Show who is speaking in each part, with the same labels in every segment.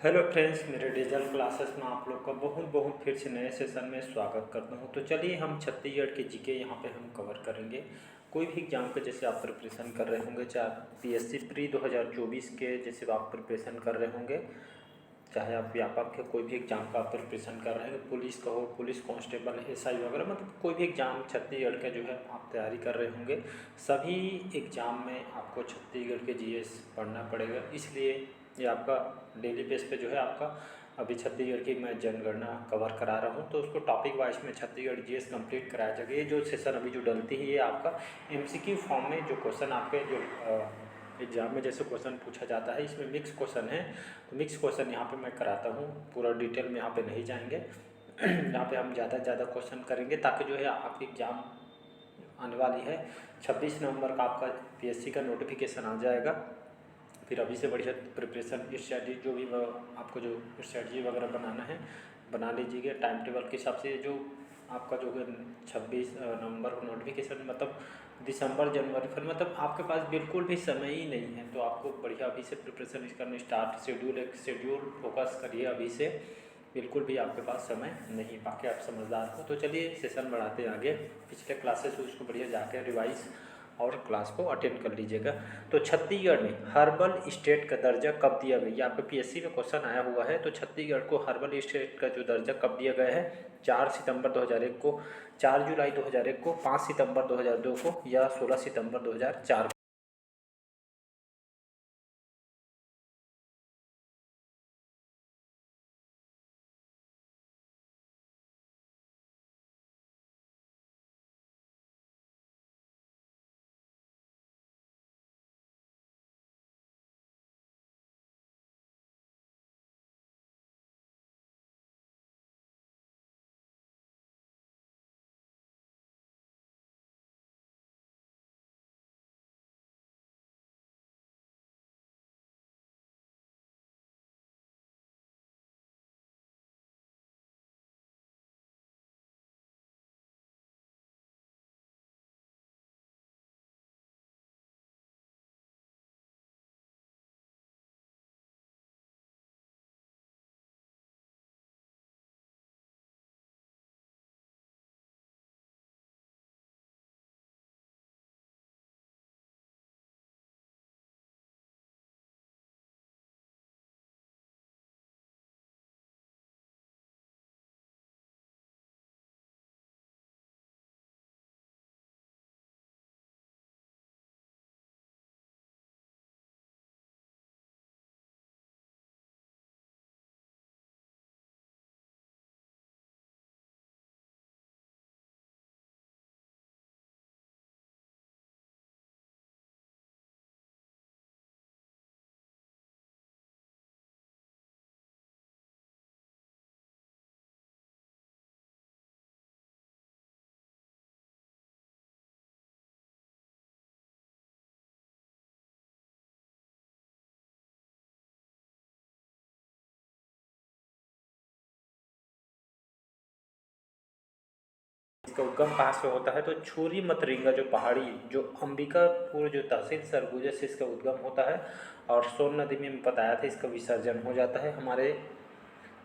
Speaker 1: Hello friends, मेरे digital classes में आप लोग का बहुत बहुत फिर से नए सेशन में स्वागत करता हूं। तो चलिए हम छत्तीसगढ़ के जीके यहाँ पे हम कवर करेंगे। कोई भी एग्जाम के जैसे आप प्रिपरेशन कर रहे होंगे, चाहे पीएससी प्री 2024 के जैसे आप प्रिपरेशन कर रहे होंगे, चाहे आप व्यापक के कोई भी एग्जाम का आप प्रिपरेशन कर रहे हैं, पुलिस का हो, पुलिस कांस्टेबल, एसआई वगैरह, मतलब कोई भी एग्जाम छत्तीसगढ़ का जो है आप तैयारी कर रहे होंगे, सभी एग्ज़ाम में आपको छत्तीसगढ़ के जीएस पढ़ना पड़ेगा। इसलिए ये आपका डेली बेस पे जो है आपका अभी छत्तीसगढ़ की मैं जनगणना कवर करा रहा हूँ, तो उसको टॉपिक वाइज में छत्तीसगढ़ जीएस कंप्लीट कराया जाएगा। ये जो सेशन अभी जो डलती है ये आपका एमसीक्यू फॉर्म में जो क्वेश्चन आपके जो एग्जाम में जैसे क्वेश्चन पूछा जाता है, इसमें मिक्स क्वेश्चन है, तो मिक्स क्वेश्चन यहाँ पे मैं कराता हूँ। पूरा डिटेल में यहाँ पे नहीं जाएंगे यहाँ पे हम ज़्यादा से ज़्यादा क्वेश्चन करेंगे ताकि जो है आपकी एग्ज़ाम आने वाली है 26 नवंबर का आपका पीएससी का नोटिफिकेशन आ जाएगा। फिर अभी से बढ़िया प्रिपरेशन स्ट्रैटेजी जो भी आपको जो स्ट्रैटेजी वगैरह बनाना है बना लीजिएगा टाइम टेबल के हिसाब से। जो आपका जो है 26 नवंबर को नोटिफिकेशन, मतलब दिसंबर जनवरी फरवरी, मतलब आपके पास बिल्कुल भी समय ही नहीं है। तो आपको बढ़िया अभी से प्रिपरेशन करना स्टार्ट, शेड्यूल फोकस करिए अभी से, बिल्कुल भी आपके पास समय नहीं। बाकी आप समझदार हो। तो चलिए सेशन बढ़ाते आगे। पिछले क्लासेस उसको बढ़िया जाके रिवाइज और क्लास को अटेंड कर लीजिएगा। तो छत्तीसगढ़ में हर्बल स्टेट का दर्जा कब दिया गया? यहाँ पे पीएससी में क्वेश्चन आया हुआ है। तो छत्तीसगढ़ को हर्बल स्टेट का जो दर्जा कब दिया गया है? 4 सितंबर 2001 को, 4 जुलाई 2001 को, 5 सितंबर 2002 को, या 16 सितंबर 2004 को। इसका उद्गम कहाँ से होता है? तो छुरी मतरिंगा जो पहाड़ी, जो अंबिकापुर जो तहसील सरगुजा से इसका उद्गम होता है, और सोन नदी में बताया था इसका विसर्जन हो जाता है। हमारे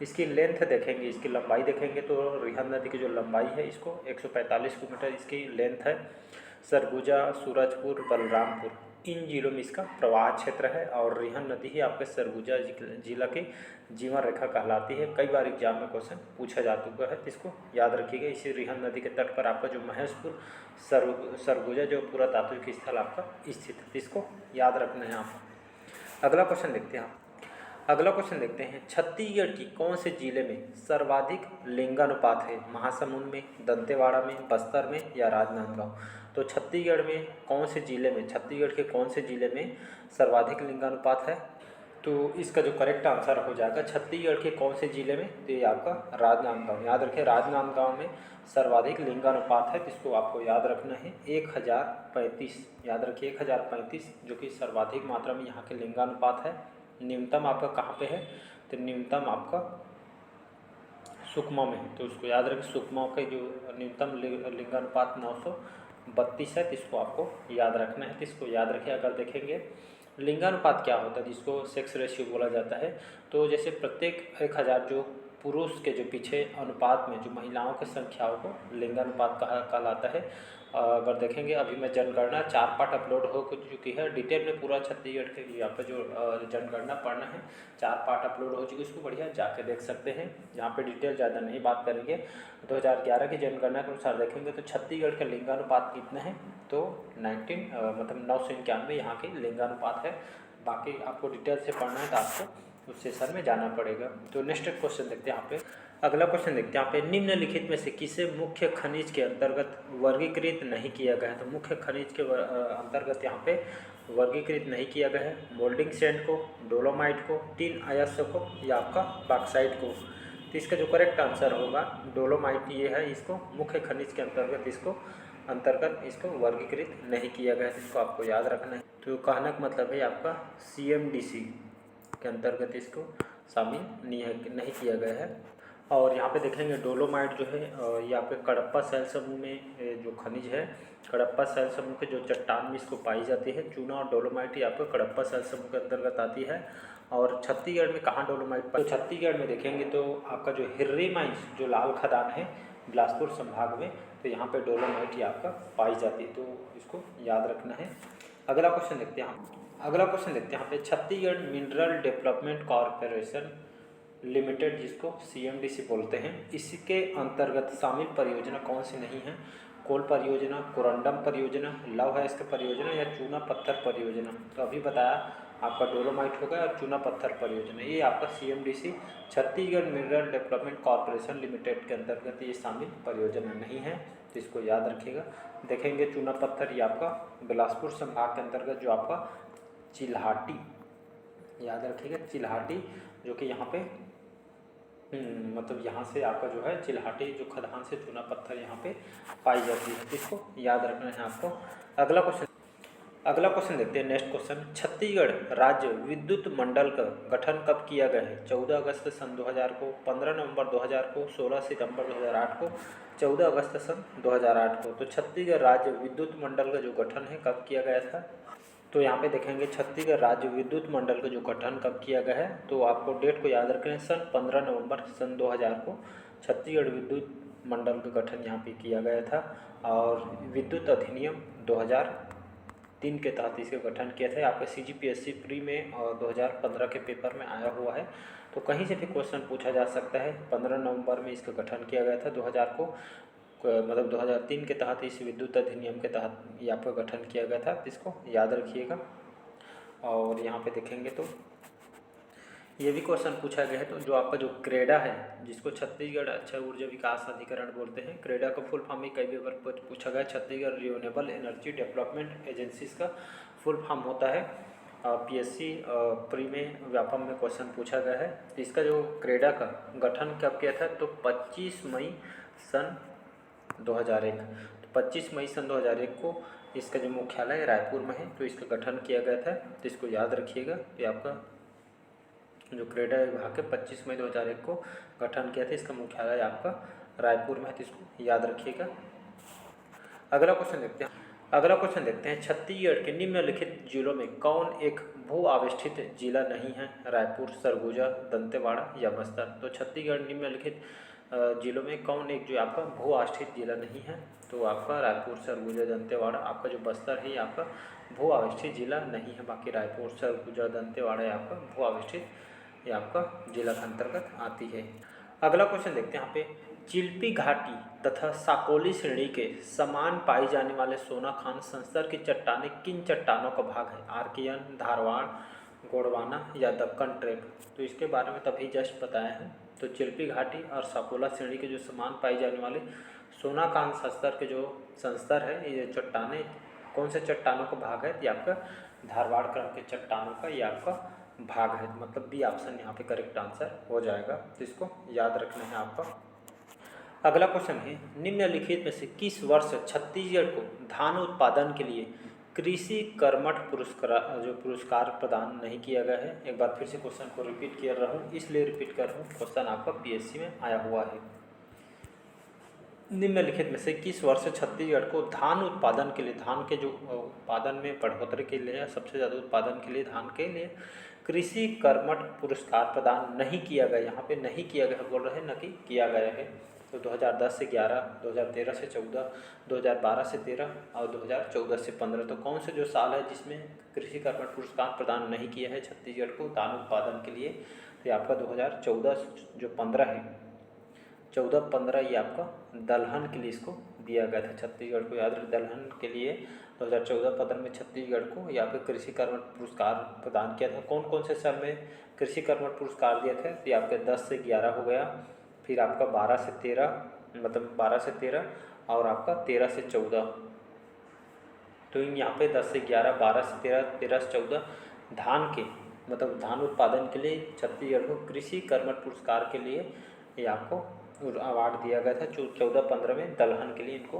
Speaker 1: इसकी लेंथ देखेंगे, इसकी लंबाई देखेंगे तो रिहंद नदी की जो लंबाई है इसको 145 किलोमीटर इसकी लेंथ है। सरगुजा, सूरजपुर, बलरामपुर, इन जिलों में इसका प्रवाह क्षेत्र है। और रिहंद नदी ही आपके सरगुजा जिला की जीवन रेखा कहलाती है। कई बार एग्जाम में क्वेश्चन पूछा जा चुका है, इसको याद रखिएगा। इसी रिहंद नदी के तट पर आपका जो महेशपुर सरगुजा जो पुरातात्विक स्थल आपका स्थित है, इसको याद रखना है आप। अगला क्वेश्चन देखते हैं। अगला क्वेश्चन देखते हैं, छत्तीसगढ़ की कौन से जिले में सर्वाधिक लिंगानुपात है? महासमुंद में, दंतेवाड़ा में, बस्तर में, या राजनांदगांव? तो छत्तीसगढ़ में कौन से जिले में, छत्तीसगढ़ के कौन से जिले में सर्वाधिक लिंगानुपात है? तो इसका जो करेक्ट आंसर हो जाएगा छत्तीसगढ़ के कौन से जिले में, तो ये आपका राजनांदगांव। याद रखें, राजनांदगांव में सर्वाधिक लिंगानुपात है, जिसको आपको याद रखना है 1035। याद रखिए 1035 जो कि सर्वाधिक मात्रा में यहाँ के लिंगानुपात है। न्यूनतम आपका कहाँ पे है? तो न्यूनतम आपका सुकमा में है, तो उसको याद रखें। सुकमा का जो न्यूनतम लिंगानुपात 932 है, तो इसको आपको याद रखना है। तो इसको याद रखें। अगर देखेंगे लिंगानुपात क्या होता है, जिसको सेक्स रेशियो बोला जाता है। तो जैसे प्रत्येक 1000 जो पुरुष के जो पीछे अनुपात में जो महिलाओं की संख्याओं को लिंगानुपात कहलाता है। अगर देखेंगे अभी मैं जनगणना 4 पार्ट अपलोड हो चुकी है, डिटेल में पूरा छत्तीसगढ़ के यहाँ पे जो जनगणना पढ़ना है 4 पार्ट अपलोड हो चुकी है, उसको बढ़िया जाके देख सकते हैं। यहाँ पे डिटेल ज़्यादा नहीं बात करेंगे। 2011 की जनगणना के अनुसार देखेंगे तो छत्तीसगढ़ का लिंगानुपात कितना है, तो 19 मतलब 991 यहाँ की लिंगानुपात है। बाकी आपको डिटेल से पढ़ना है तो आपको उस सेशन में जाना पड़ेगा। तो नेक्स्ट क्वेश्चन देखते हैं यहाँ पे। अगला क्वेश्चन देखते हैं यहाँ पे, निम्नलिखित में से किसे मुख्य खनिज के अंतर्गत वर्गीकृत नहीं किया गया है। तो मुख्य खनिज के अंतर्गत यहाँ पे वर्गीकृत नहीं किया गया है मोल्डिंग सैंड को, डोलोमाइट को, टिन अयस्क को या आपका बॉक्साइट को। तो इसका जो करेक्ट आंसर होगा डोलोमाइट ये है, इसको मुख्य खनिज के अंतर्गत इसको वर्गीकृत नहीं किया गया है, इसको आपको याद रखना है। तो कहने का मतलब है आपका CMDC के अंतर्गत इसको शामिल नहीं किया गया है। और यहाँ पे देखेंगे डोलोमाइट जो है यहाँ पे कडप्पा शैल समूह में जो खनिज है, कडप्पा शैल समूह के जो चट्टान में इसको पाई जाती है। चूना और डोलोमाइट ये आपका कडप्पा शैल समूह के अंतर्गत आती है। और छत्तीसगढ़ में कहाँ डोलोमाइट पाई, तो छत्तीसगढ़ में देखेंगे तो आपका जो हिर्री माइंस जो लाल खदान है बिलासपुर संभाग में, तो यहाँ पे डोलोमाइट ये आपका पाई जाती है, तो इसको याद रखना है। अगला क्वेश्चन देखते हैं यहाँ पे Chhattisgarh mineral development corporation limited, जिसको CMDC बोलते हैं, इसके अंतर्गत शामिल परियोजना कौन सी नहीं है। कोल परियोजना, कोरंडम परियोजना, लौह अयस्क परियोजना या चूना पत्थर परियोजना। तो अभी बताया आपका डोलोमाइट होगा और चूना पत्थर परियोजना, ये आपका CMDC Chhattisgarh mineral development corporation limited के अंतर्गत ये शामिल परियोजना नहीं है, तो इसको याद रखिएगा। देखेंगे चूना पत्थर ये आपका बिलासपुर संभाग के अंतर्गत जो आपका चिल्हाटी, याद रखिएगा चिल्हाटी, जो कि यहाँ पे मतलब यहाँ से आपका जो है चिल्हाटी जो खदान से चूना पत्थर यहाँ पे पाई जाती है, इसको याद रखना है आपको। अगला क्वेश्चन देखते हैं। नेक्स्ट क्वेश्चन, छत्तीसगढ़ राज्य विद्युत मंडल का गठन कब किया गया है। 14 अगस्त सन 2000 को, 15 नवंबर 2000 को, 16 सितंबर 2008 को, 14 अगस्त सन 2008 को। तो छत्तीसगढ़ राज्य विद्युत मंडल का जो गठन है कब किया गया था। तो यहाँ पे देखेंगे छत्तीसगढ़ राज्य विद्युत मंडल का जो गठन कब किया गया है, तो आपको डेट को याद रखना है। सन 15 नवंबर सन 2000 को छत्तीसगढ़ विद्युत मंडल का गठन यहाँ पे किया गया था। और विद्युत अधिनियम 2003 के तहत इसका गठन किया था। आपका CGPSC प्री में और 2015 के पेपर में आया हुआ है, तो कहीं से भी क्वेश्चन पूछा जा सकता है। 15 नवंबर में इसका गठन किया गया था 2000 को, मतलब 2003 के तहत इस विद्युत अधिनियम के तहत ये आपका गठन किया गया था, इसको याद रखिएगा। और यहाँ पे देखेंगे तो ये भी क्वेश्चन पूछा गया है। तो जो आपका जो क्रेडा है, जिसको छत्तीसगढ़ अक्षय ऊर्जा विकास अधिकरण बोलते हैं, क्रेडा का फुल फॉर्म ही कई बार पूछा गया। Chhattisgarh renewable energy development agencies का फुल फॉर्म होता है। PSC प्री में व्यापम में क्वेश्चन पूछा गया है। इसका जो क्रेडा का गठन कब किया था, तो 25 मई सन 2001। तो 25 मई सन 2001 को इसका जो मुख्यालय रायपुर में है, तो इसका गठन किया गया था, तो इसको याद रखिएगा। ये आपका जो क्रेडा विभाग के 25 मई 2001 को गठन किया था, इसका मुख्यालय आपका रायपुर में है, तो इसको याद रखिएगा। अगला क्वेश्चन देखते हैं। छत्तीसगढ़ के निम्नलिखित जिलों में कौन एक भू आवेष्टित जिला नहीं है। रायपुर, सरगुजा, दंतेवाड़ा या बस्तर। तो छत्तीसगढ़ निम्नलिखित जिलों में कौन एक जो आपका भू आवेष्टित जिला नहीं है, तो आपका रायपुर, सरगुजा, दंतेवाड़ा। आपका जो बस्तर है ये आपका भू आवेष्टित जिला नहीं है, बाकी रायपुर, सरगुजा, दंतेवाड़ा ये आपका भू आवेष्टित ये आपका जिला के अंतर्गत आती है। अगला क्वेश्चन देखते हैं यहाँ पे, चिल्पी घाटी तथा साकोली श्रेणी के समान पाई जाने वाले सोनाखान संस्तर की चट्टानें किन चट्टानों का भाग है। आर्कियन, धारवाड़, गोंडवाना या दक्कन ट्रेप। तो इसके बारे में तभी जस्ट बताया है। तो चिल्पी घाटी और साकोला श्रेणी के जो समान पाई जाने वाले सोनाखान संस्तर के जो संस्तर है, ये चट्टानें कौन से चट्टानों का भाग है, ये आपका धारवाड़ क्रम के चट्टानों का ये आपका भाग है। मतलब बी ऑप्शन यहाँ पे करेक्ट आंसर हो जाएगा, तो इसको याद रखना है आपका। अगला क्वेश्चन है, निम्नलिखित में से किस वर्ष छत्तीसगढ़ को धान उत्पादन के लिए कृषि कर्मठ पुरस्कार प्रदान नहीं किया गया है। एक बार फिर से क्वेश्चन को रिपीट कर रहा हूँ, इसलिए रिपीट कर रहा हूँ, क्वेश्चन आपका PSC में आया हुआ है। निम्नलिखित में से किस वर्ष छत्तीसगढ़ को धान उत्पादन के लिए, धान के जो उत्पादन में बढ़ोतरी के लिए, सबसे ज़्यादा उत्पादन के लिए धान के लिए कृषि कर्मठ पुरस्कार प्रदान नहीं किया गया? यहाँ पे नहीं किया गया बोल रहे हैं, न कि किया गया है। तो 2010 से 11, 2013 से 14, 2012 से 13 और 2014 से 15। तो कौन से जो साल है जिसमें कृषि कर्मठ पुरस्कार प्रदान नहीं किया है छत्तीसगढ़ को धान उत्पादन के लिए? तो ये आपका 2014 जो 15 है, 14-15 ये आपका दलहन के लिए इसको दिया गया था छत्तीसगढ़ को। याद रखें, दलहन के लिए 2014-15 में छत्तीसगढ़ को यहाँ पे कृषि कर्मठ पुरस्कार प्रदान किया था। कौन कौन से साल में कृषि कर्मठ पुरस्कार दिए थे? तो ये आपके 10 से 11 हो गया, फिर आपका 12 से 13, मतलब 12 से 13 और आपका 13 से 14। तो यहाँ पे 10 से 11, 12 से 13, 13 से 14 धान के, मतलब धान उत्पादन के लिए छत्तीसगढ़ को कृषि कर्मठ पुरस्कार के लिए ये आपको अवार्ड दिया गया था। 14-15 में दलहन के लिए इनको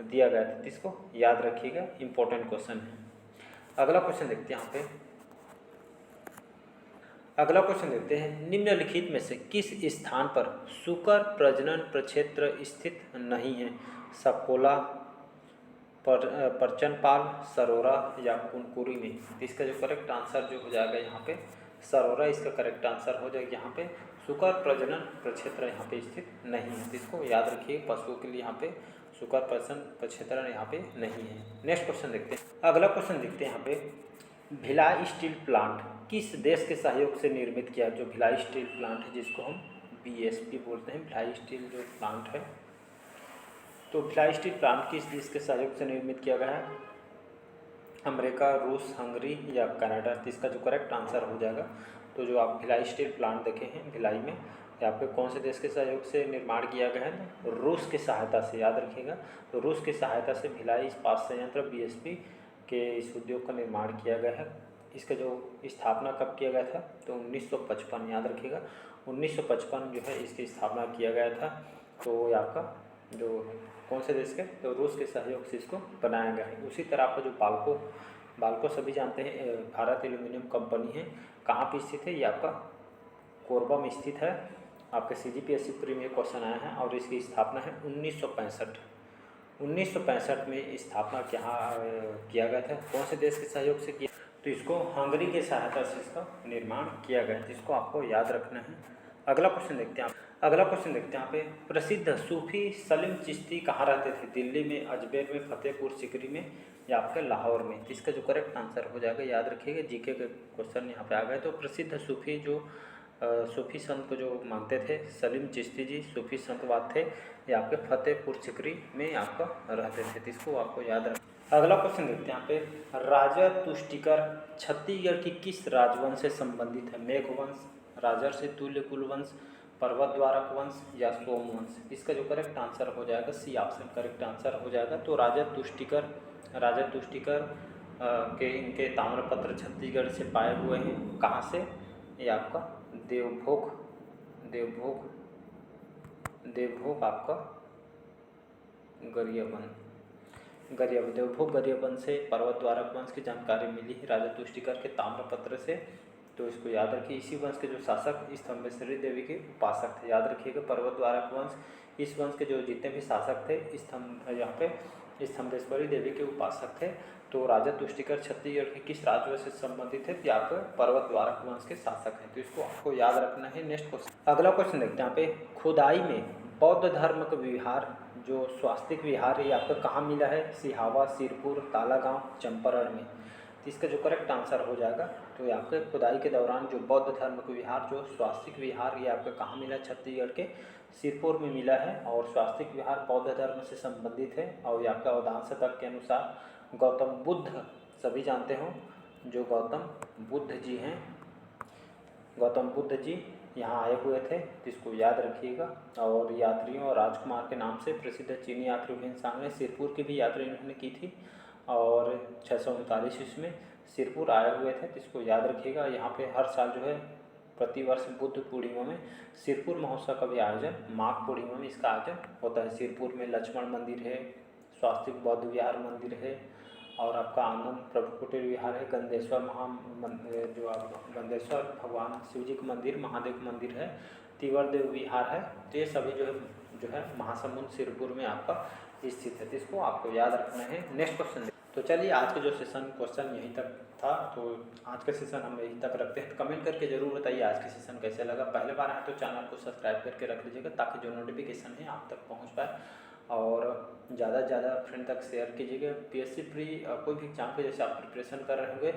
Speaker 1: दिया गया था। इसको याद रखिएगा, इम्पोर्टेंट क्वेश्चन है। अगला क्वेश्चन देखते हैं यहाँ पे। अगला क्वेश्चन देखते हैं, निम्नलिखित में से किस स्थान पर सुकर प्रजनन प्रक्षेत्र स्थित नहीं है? सकोला, परचनपाल, सरोरा या कुनकुरी में? इसका जो करेक्ट आंसर जो हो जाएगा यहाँ पे सरोरा इसका करेक्ट आंसर हो जाएगा। यहाँ पे सुकर प्रजनन प्रक्षेत्र यहाँ पे स्थित नहीं है। तो इसको याद रखिए, पशुओं के लिए यहाँ पे सुकर प्रजनन प्रक्षेत्र यहाँ पे नहीं है। नेक्स्ट क्वेश्चन देखते हैं। अगला क्वेश्चन देखते हैं यहाँ पे, भिलाई स्टील प्लांट किस देश के सहयोग से निर्मित किया? जो भिलाई स्टील प्लांट है जिसको हम BSP बोलते हैं, भिलाई स्टील जो प्लांट है, तो भिलाई स्टील प्लांट किस देश के सहयोग से निर्मित किया गया है? अमेरिका, रूस, हंगरी या कनाडा? तो इसका जो करेक्ट आंसर हो जाएगा, तो जो आप भिलाई स्टील प्लांट देखे हैं भिलाई में, यहाँ पे कौन से देश के सहयोग से निर्माण किया गया है? रूस की सहायता से। याद रखिएगा, तो रूस की सहायता से भिलाई इस्पात संयंत्र BSP के इस उद्योग का निर्माण किया गया है। इसका जो स्थापना कब किया गया था? तो 1955। याद रखिएगा, 1955 जो है इसकी स्थापना किया गया था। तो ये आपका जो कौन से देश के? तो रूस के सहयोग से इसको बनाया गया है। उसी तरह आपका जो बाल्को सभी जानते हैं, भारत एल्यूमिनियम कंपनी है, कहाँ पे स्थित है? ये आपका कोरबा में स्थित है। आपके CGPSC प्री में क्वेश्चन आया है और इसकी स्थापना है 1965। 1965 में स्थापना किया गया था। कौन से देश के सहयोग से किया? तो इसको हंगरी की सहायता से इसका निर्माण किया गया, जिसको आपको याद रखना है। अगला क्वेश्चन देखते हैं यहाँ पे, प्रसिद्ध सूफी सलीम चिश्ती कहाँ रहते थे? दिल्ली में, अजमेर में, फतेहपुर सिकरी में या आपके लाहौर में? तो इसका जो करेक्ट आंसर हो जाएगा, याद रखिएगा, जीके के क्वेश्चन यहाँ पे आ गए। तो प्रसिद्ध सूफी जो सूफी संत को जो मानते थे सलीम चिश्ती जी, सूफी संतवाद थे, ये आपके फतेहपुर सिकरी में आपका रहते थे। तो इसको आपको याद रख। अगला क्वेश्चन देखते हैं यहाँ पे, राजा तुष्टिकर छत्तीसगढ़ की किस राजवंश से संबंधित है? मेघवंश, राजर्षि तुल्य कुलवंश, पर्वतद्वारक वंश या सोमवंश? इसका जो करेक्ट आंसर हो जाएगा C ऑप्शन करेक्ट आंसर हो जाएगा। तो राजा तुष्टिकर के इनके ताम्रपत्र छत्तीसगढ़ से पाए हुए हैं। कहाँ से? ये आपका देवभोग आपका देवभोग गरियाबंद से पर्वतद्वारक वंश की जानकारी मिली है राजा तुष्टिकर के ताम्रपत्र से। तो इसको याद रखिए। इसी वंश के जो शासक स्तंभेश्वरी देवी के उपासक थे। याद रखिएगा, पर्वतद्वारक वंश, इस वंश के जो जितने भी शासक थे यहाँ पे स्तंभेश्वरी देवी के उपासक थे। तो राजा तुष्टिकर छत्तीसगढ़ के किस राज्य से संबंधित है? यहाँ पे पर्वतद्वारक वंश के शासक हैं। तो इसको आपको याद रखना है। नेक्स्ट क्वेश्चन, अगला क्वेश्चन देखते हैं यहाँ पे, खुदाई में बौद्ध धर्म का विहार जो स्वास्तिक विहार है आपका कहाँ मिला है? सिहावा, सिरपुर, तालागांव, चंपारण में? तो इसका जो करेक्ट आंसर हो जाएगा, तो आपके खुदाई के दौरान जो बौद्ध धर्म का विहार जो स्वास्तिक विहार ये आपका कहाँ मिला? छत्तीसगढ़ के सिरपुर में मिला है। और स्वास्तिक विहार बौद्ध धर्म से संबंधित है। और ये आपका अवधान शतक के अनुसार गौतम बुद्ध, सभी जानते हो जो गौतम बुद्ध जी हैं, गौतम बुद्ध जी यहाँ आए हुए थे। जिसको याद रखिएगा। और यात्रियों और राजकुमार के नाम से प्रसिद्ध चीनी यात्री हिंदुस्तान में सिरपुर की भी यात्रा इन्होंने की थी। और 639 ईस्वी में सिरपुर आए हुए थे। जिसको याद रखिएगा। यहाँ पे हर साल जो है प्रतिवर्ष बुद्ध पूर्णिमा में सिरपुर महोत्सव का भी आयोजन, माघ पूर्णिमा में इसका आयोजन होता है। सिरपुर में लक्ष्मण मंदिर है, स्वास्तिक बौद्ध विहार मंदिर है, और आपका आनंद प्रभु कुटीर विहार है, गंदेश्वर जो आप गंदेश्वर भगवान शिव जी का मंदिर, महादेव का मंदिर है, तिवरदेव विहार है। तो ये सभी जो है महासमुंद सिरपुर में आपका स्थित है। तो इसको आपको याद रखना है। Next question. तो चलिए आज का जो सेशन क्वेश्चन यहीं तक था, तो आज का सेशन हम यहीं तक रखते हैं। तो कमेंट करके ज़रूर बताइए आज का सेशन कैसे लगा। पहले बार आए तो चैनल को सब्सक्राइब करके रख लीजिएगा ताकि जो नोटिफिकेशन है आप तक पहुंच पाए, और ज़्यादा से ज़्यादा फ्रेंड तक शेयर कीजिएगा। पीएससी प्री कोई भी एग्जाम के जैसे आप प्रिपरेशन कर रहे होंगे,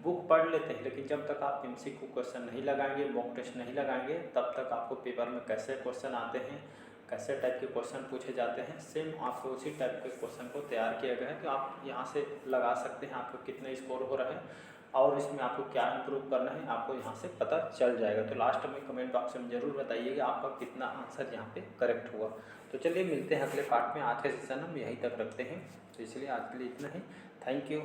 Speaker 1: बुक पढ़ लेते हैं, लेकिन जब तक आप एमसीक्यू क्वेश्चन नहीं लगाएंगे, मॉक टेस्ट नहीं लगाएंगे, तब तक आपको पेपर में कैसे क्वेश्चन आते हैं, कैसे टाइप के क्वेश्चन पूछे जाते हैं, सेम आपको उसी टाइप के क्वेश्चन को तैयार किया गया है। तो आप यहाँ से लगा सकते हैं आपको कितने स्कोर हो रहा है और इसमें आपको क्या इम्प्रूव करना है, आपको यहाँ से पता चल जाएगा। तो लास्ट में कमेंट बॉक्स में ज़रूर बताइएगा आपका कितना आंसर यहाँ पे करेक्ट हुआ। तो चलिए मिलते हैं अगले पार्ट में। आज का सेशन हम यहीं तक रखते हैं, तो इसलिए आज के लिए इतना ही। Thank you.